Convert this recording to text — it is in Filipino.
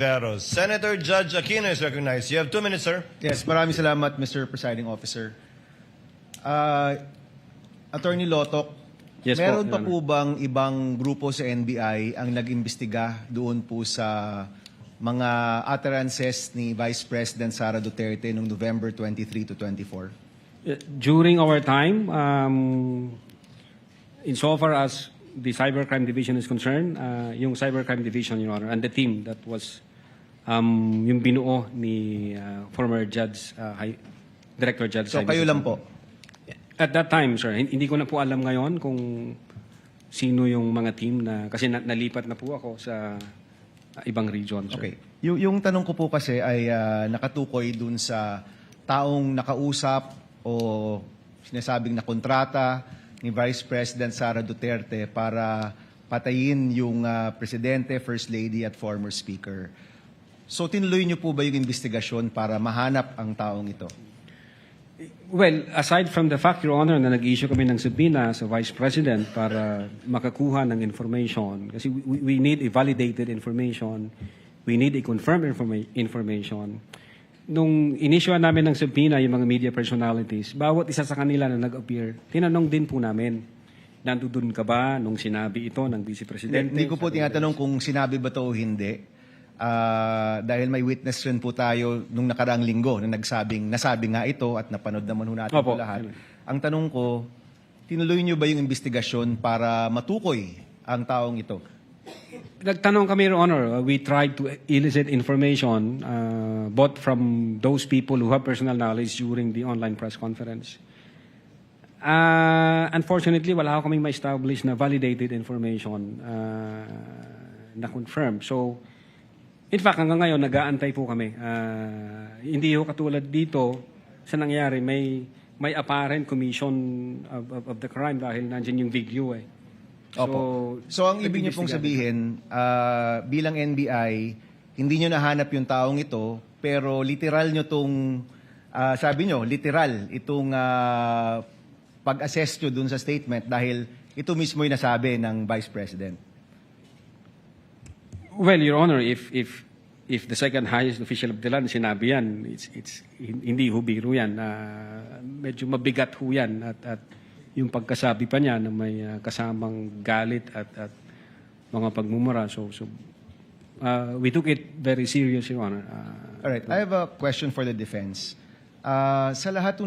Pero Senator Judge Aquino is recognized. You have 2 minutes, sir. Yes, maraming salamat, Mr. Presiding Officer. Attorney Lotok, Yes po, meron Your pa Honor. po bang ibang grupo sa NBI ang nag-imbestiga doon po sa mga utterances ni Vice President Sara Duterte noong November 23 to 24? During our time, insofar as the Cybercrime Division is concerned, yung Cybercrime Division, Your Honor, and the team that was yung binuo ni former Judge, Director Judge. So kayo lang po? At that time, sir, hindi ko na po alam ngayon kung sino yung mga team na, kasi nalipat na po ako sa ibang region, sir. Okay. Yung tanong ko po kasi ay nakatukoy dun sa taong nakausap o sinasabing na kontrata ni Vice President Sara Duterte para patayin yung Presidente, First Lady at former Speaker. So tinuloy niyo po ba yung investigasyon para mahanap ang taong ito? Well, aside from the fact, Your Honor, na nag-issue kami ng subpoena sa Vice President para makakuha ng information, kasi we need a validated information, we need a confirmed information. Nung inisyuan namin ng subpoena yung mga media personalities, bawat isa sa kanila na nag-appear, tinanong din po namin, nandoon ka ba nung sinabi ito ng Vice Presidente? Hindi ko po tinatanong kung sinabi ba ito o hindi. Dahil may witness rin po tayo nung nakaraang linggo na nasabi nga ito at napanood naman ho natin Opo. po lahat. Ang tanong ko, tinuloy niyo ba yung investigasyon para matukoy ang taong ito? Nagtanong kami, Your Honor. We tried to elicit information both from those people who have personal knowledge during the online press conference. Unfortunately, wala ako kaming ma-establish na validated information na confirmed. So, in fact, hanggang ngayon, nag-aantay po kami. Hindi ho katulad dito sa nangyari, may apparent commission of the crime dahil nandiyan yung video eh. Opo. So ang ibig niyo pong sabihin, bilang NBI, hindi niyo nahanap yung taong ito, pero literal niyo itong, sabi niyo, literal itong pag-assess niyo dun sa statement dahil ito mismo yung nasabi ng Vice President. Well, Your Honor, if the second highest official of the land sinabi yan, it's hindi ho biro yan. Medyo mabigat ho yan at yung pagkasabi pa niya na may kasamang galit at mga pagmumura. So we took it very serious, Your Honor. All right. I have a question for the defense. Sa lahat ng